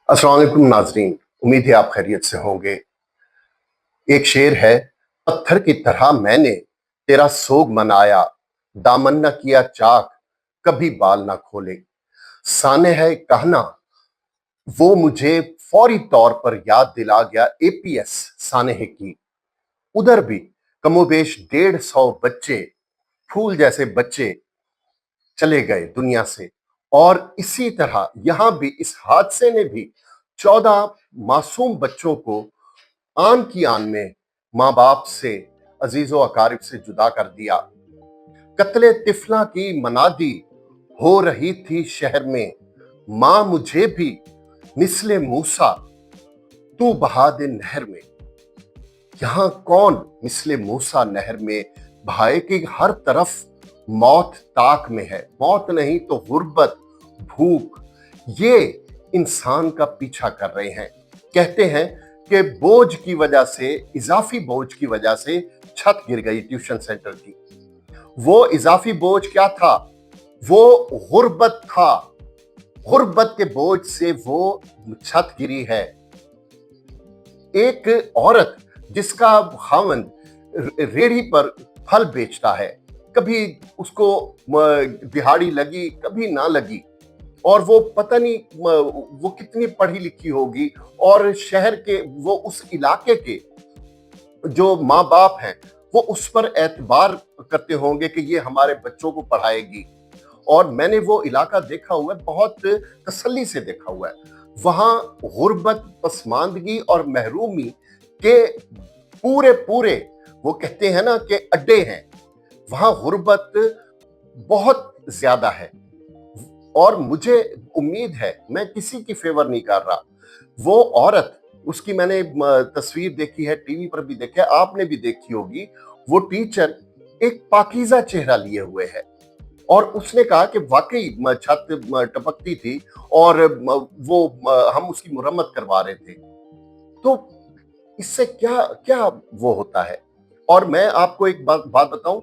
अस्सलाम वालेकुम नाजरीन। उम्मीद है आप खैरियत से होंगे। एक शेर है, पत्थर की तरह मैंने तेरा सोग मनाया, दामन न किया चाक, कभी बाल ना खोले। साने है कहना, वो मुझे फौरी तौर पर याद दिला गया एपीएस सानेह की। उधर भी कमोबेश 150 बच्चे, फूल जैसे बच्चे चले गए दुनिया से। और इसी तरह यहां भी इस हादसे ने भी 14 मासूम बच्चों को आन की आन में माँ बाप से, अजीजों अकारिब से जुदा कर दिया। कत्ले तिफला की मनादी हो रही थी शहर में, माँ मुझे भी मिसले मूसा तू बहा दे नहर में। यहां कौन मिसले मूसा नहर में भाई की हर तरफ मौत ताक में है। मौत नहीं तो गुर्बत, भूख, ये इंसान का पीछा कर रहे हैं। कहते हैं कि बोझ की वजह से, इजाफी बोझ की वजह से छत गिर गई ट्यूशन सेंटर की। वो इजाफी बोझ क्या था? वो गुर्बत था। गुर्बत के बोझ से वो छत गिरी है। एक औरत जिसका खावंद रेहड़ी पर फल बेचता है, कभी उसको दिहाड़ी लगी, कभी ना लगी, और वो पता नहीं वो कितनी पढ़ी लिखी होगी, और शहर के, वो उस इलाके के जो माँ बाप हैं वो उस पर एतबार करते होंगे कि ये हमारे बच्चों को पढ़ाएगी। और मैंने वो इलाका देखा हुआ है, बहुत तसल्ली से देखा हुआ है। वहां गुर्बत, पसमानदगी और महरूमी के पूरे पूरे, वो कहते हैं ना कि अड्डे हैं। वहां गुर्बत बहुत ज्यादा है। और मुझे उम्मीद है, मैं किसी की फेवर नहीं कर रहा, वो औरत, उसकी मैंने तस्वीर देखी है, टीवी पर भी देखा है, आपने भी देखी होगी। वो टीचर एक पाकीज़ा चेहरा लिए हुए है, और उसने कहा कि वाकई छत टपकती थी और वो हम उसकी मुरम्मत करवा रहे थे। तो इससे क्या क्या वो होता है। और मैं आपको एक बात बताऊं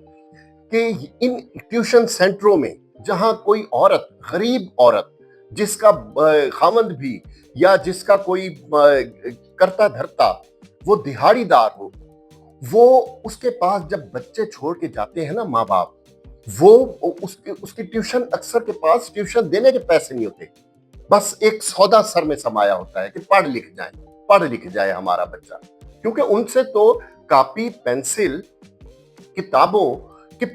कि इन ट्यूशन सेंटरों में जहां कोई औरत, गरीब औरत, जिसका खामंद भी, या जिसका कोई करता धरता वो दिहाड़ीदार हो, वो उसके पास जब बच्चे छोड़ के जाते हैं ना माँ बाप, वो उसकी ट्यूशन, अक्सर के पास ट्यूशन देने के पैसे नहीं होते। बस एक सौदा सर में समाया होता है कि पढ़ लिख जाए हमारा बच्चा, क्योंकि उनसे तो कापी, पेंसिल, किताबों कि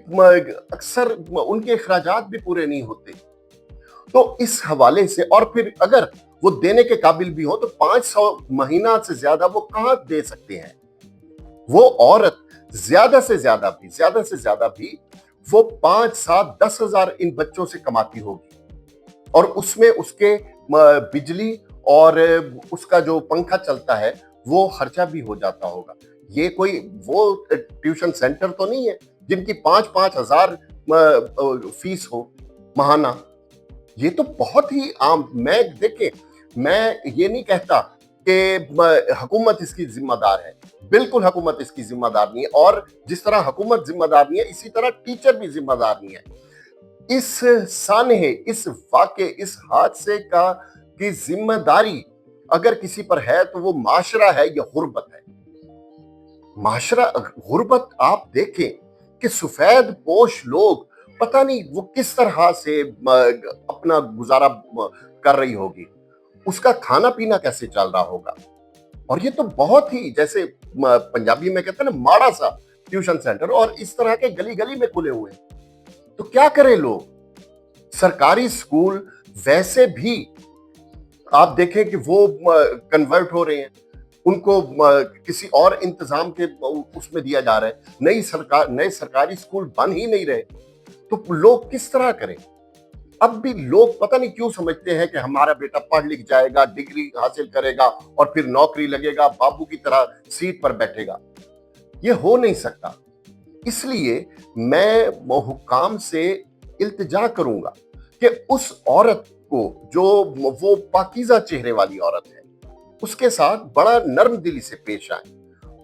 अक्सर उनके अखराजात भी पूरे नहीं होते। तो इस हवाले से, और फिर अगर वो देने के काबिल भी हो तो 500 महीना से ज्यादा वो कहां दे सकते हैं। वो औरत ज्यादा से ज्यादा भी वो 5, 7, 10 हजार इन बच्चों से कमाती होगी, और उसमें उसके बिजली और उसका जो पंखा चलता है वो खर्चा भी हो जाता होगा। ये कोई वो ट्यूशन सेंटर तो नहीं है जिनकी 5-5 हजार फीस हो महाना। ये तो बहुत ही आम, मैं देखे, मैं ये नहीं कहता कि हुकूमत इसकी जिम्मेदार है, बिल्कुल हुकूमत इसकी जिम्मेदार नहीं है, और जिस तरह हुकूमत जिम्मेदार नहीं है, इसी तरह टीचर भी जिम्मेदार नहीं है। इस सानहे, इस वाक़े, इस हादसे का की जिम्मेदारी अगर किसी पर है तो वो माशरा है या गुर्बत है। माशरा, गुर्बत, आप देखें कि सफेद पोश लोग पता नहीं वो किस तरह से अपना गुजारा कर रही होगी, उसका खाना पीना कैसे चल रहा होगा। और ये तो बहुत ही, जैसे पंजाबी में कहते हैं ना, माड़ा सा ट्यूशन सेंटर, और इस तरह के गली गली में खुले हुए। तो क्या करें लोग? सरकारी स्कूल वैसे भी आप देखें कि वो कन्वर्ट हो रहे हैं, उनको किसी और इंतजाम के उसमें दिया जा रहा है। नए सरकारी स्कूल बन ही नहीं रहे, तो लोग किस तरह करें? अब भी लोग पता नहीं क्यों समझते हैं कि हमारा बेटा पढ़ लिख जाएगा, डिग्री हासिल करेगा और फिर नौकरी लगेगा, बाबू की तरह सीट पर बैठेगा। ये हो नहीं सकता। इसलिए मैं हुक्काम से इल्तिजा करूंगा कि उस औरत को, जो वो पाकीज़ा चेहरे वाली औरत है, उसके साथ बड़ा नर्म दिली से पेश आए,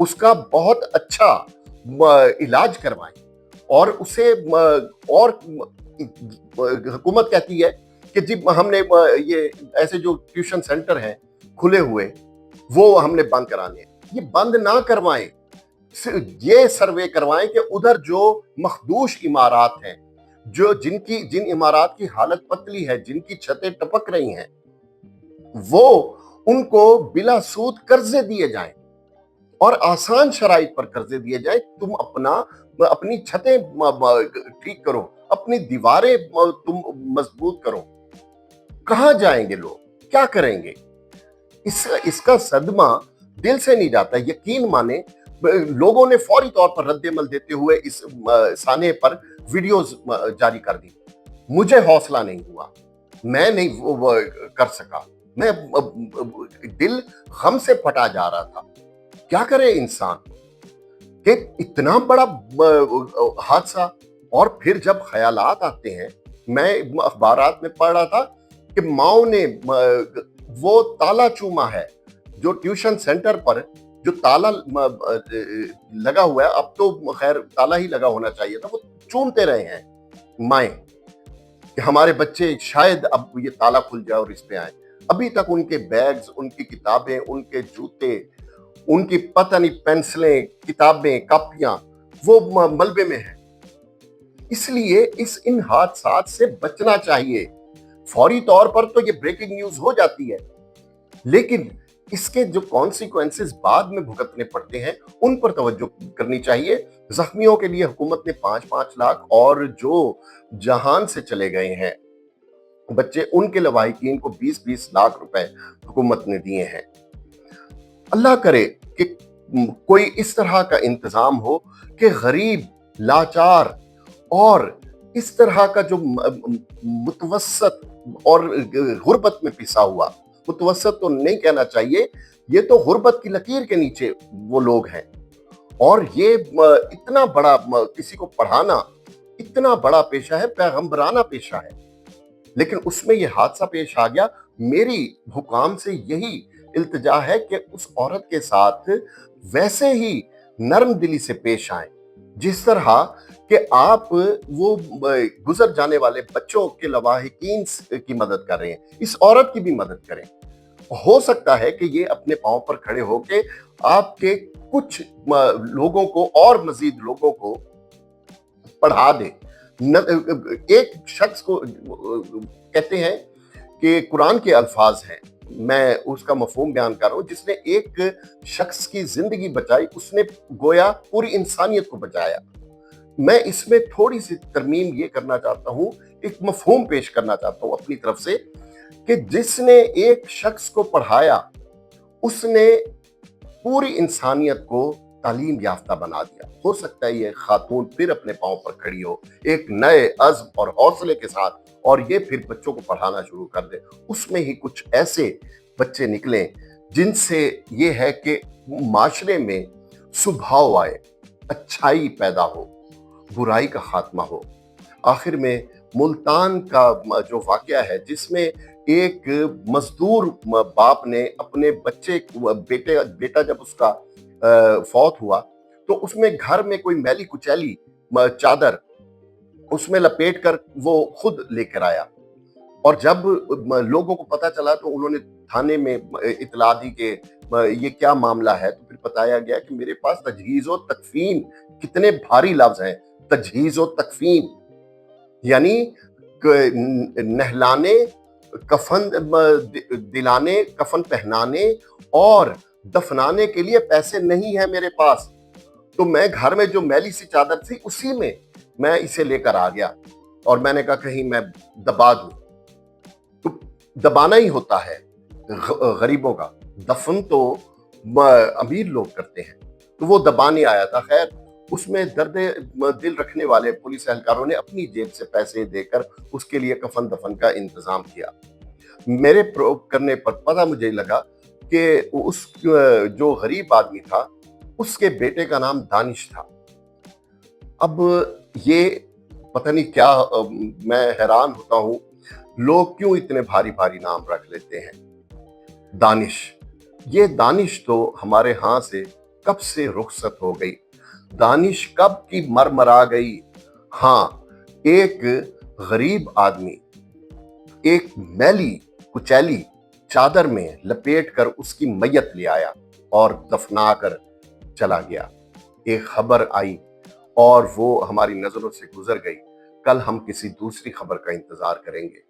उसका बहुत अच्छा इलाज करवाएं, और उसे, और हुकूमत कहती है कि जी हमने ये ऐसे जो ट्यूशन सेंटर हैं کھلے ہوئے وہ ہم نے بند کرانے ہیں. یہ بند نہ کروائیں, یہ سروے کروائیں کہ ادھر جو مخدوش عمارات ہیں, جن عمارات کی حالت پتلی ہے, جن کی چھتیں ٹپک رہی ہیں, وہ ان کو بلا سود قرضے دیے جائیں اور آسان شرائط پر قرضے دیے جائیں. تم اپنی چھتیں ٹھیک کرو, اپنی دیواریں تم مضبوط کرو. کہاں جائیں گے لوگ, کیا کریں گے؟ اس کا صدمہ دل سے نہیں جاتا. یقین مانے لوگوں نے فوری طور پر رد عمل دیتے ہوئے اس سانحے پر ویڈیوز جاری کر دی. مجھے حوصلہ نہیں ہوا, میں نہیں وہ کر سکا, میں دل غم سے پھٹا جا رہا تھا. کیا کرے انسان کہ اتنا بڑا حادثہ. اور پھر جب خیالات آتے ہیں, میں اخبارات میں پڑھ رہا تھا کہ ماؤں نے وہ تالا چوما ہے جو ٹیوشن سینٹر پر جو تالا لگا ہوا ہے, اب تو خیر تالا ہی لگا ہونا چاہیے تھا, وہ چومتے رہے ہیں مائیں کہ ہمارے بچے شاید اب یہ تالا کھل جائے اور اس پہ آئیں. ابھی تک ان کے بیگز, ان کی کتابیں, ان کے جوتے, ان کی پتہ نہیں پینسلیں, کتابیں, کاپیاں وہ ملبے میں ہیں. اس لیے ان حادثات سے بچنا چاہیے. فوری طور پر تو یہ بریکنگ نیوز ہو جاتی ہے, لیکن اس کے جو کانسیکوینسز بعد میں بھگتنے پڑتے ہیں ان پر توجہ کرنی چاہیے. زخمیوں کے لیے حکومت نے 5-5 لاکھ اور جو جہان سے چلے گئے ہیں بچے, ان کے لواحقین کو 20-20 لاکھ روپے حکومت نے دیے ہیں. اللہ کرے کہ کوئی اس طرح کا انتظام ہو کہ غریب, لاچار اور اس طرح کا جو متوسط اور غربت میں پسا ہوا, متوسط تو نہیں کہنا چاہیے, یہ تو غربت کی لکیر کے نیچے وہ لوگ ہیں. اور یہ اتنا بڑا, کسی کو پڑھانا اتنا بڑا پیشہ ہے, پیغمبرانہ پیشہ ہے, لیکن اس میں یہ حادثہ پیش آ گیا. میری حکام سے یہی التجا ہے کہ اس عورت کے ساتھ ویسے ہی نرم دلی سے پیش آئیں جس طرح کہ آپ وہ گزر جانے والے بچوں کے لواحقین کی مدد کر رہے ہیں, اس عورت کی بھی مدد کریں. ہو سکتا ہے کہ یہ اپنے پاؤں پر کھڑے ہو کے آپ کے کچھ لوگوں کو اور مزید لوگوں کو پڑھا دے. ایک شخص کو کہتے ہیں کہ قرآن کے الفاظ ہیں, میں اس کا مفہوم بیان کر رہا ہوں, جس نے ایک شخص کی زندگی بچائی, اس نے گویا پوری انسانیت کو بچایا. میں اس میں تھوڑی سی ترمیم یہ کرنا چاہتا ہوں, ایک مفہوم پیش کرنا چاہتا ہوں اپنی طرف سے, کہ جس نے ایک شخص کو پڑھایا اس نے پوری انسانیت کو تعلیم یافتہ بنا دیا. ہو سکتا ہے یہ خاتون پھر اپنے پاؤں پر کھڑی ہو ایک نئے عزم اور حوصلے کے ساتھ, اور یہ پھر بچوں کو پڑھانا شروع کر دے. اس میں ہی کچھ ایسے بچے نکلیں جن سے یہ ہے کہ معاشرے میں سدھاؤ آئے, اچھائی پیدا ہو, برائی کا خاتمہ ہو. آخر میں ملتان کا جو واقعہ ہے جس میں ایک مزدور باپ نے اپنے بیٹا جب اس کا فوت ہوا تو اس میں گھر میں کوئی میلی کچیلی چادر اس میں لپیٹ کر وہ خود لے کر آیا, اور جب لوگوں کو پتا چلا تو انہوں نے تھانے میں اطلاع دی کہ یہ کیا معاملہ ہے. تو پھر بتایا گیا کہ میرے پاس تجہیز و تکفین, کتنے بھاری لفظ ہیں, تجہیز و تکفین یعنی نہلانے, کفن دلانے, کفن پہنانے اور دفنانے کے لیے پیسے نہیں ہیں میرے پاس. تو میں گھر میں جو میلی سی چادر تھی اسی میں اسے لے کر آ گیا, اور میں نے کہا کہیں میں دبا دوں. تو دبانا ہی ہوتا ہے غریبوں کا, دفن تو امیر لوگ کرتے ہیں, تو وہ دبانے آیا تھا. خیر اس میں درد دل رکھنے والے پولیس اہلکاروں نے اپنی جیب سے پیسے دے کر اس کے لیے کفن دفن کا انتظام کیا. میرے کرنے پر پتہ مجھے لگا کہ اس جو غریب آدمی تھا اس کے بیٹے کا نام دانش تھا. اب یہ پتہ نہیں کیا, میں حیران ہوتا ہوں لوگ کیوں اتنے بھاری بھاری نام رکھ لیتے ہیں. دانش, یہ دانش تو ہمارے ہاں سے کب سے رخصت ہو گئی, دانش کب کی مرمرا گئی. ہاں, ایک غریب آدمی, ایک میلی کچیلی चादर में लपेट कर उसकी मैयत ले आया और दफना कर चला गया। एक खबर आई और वो हमारी नजरों से गुजर गई। कल हम किसी दूसरी खबर का इंतजार करेंगे।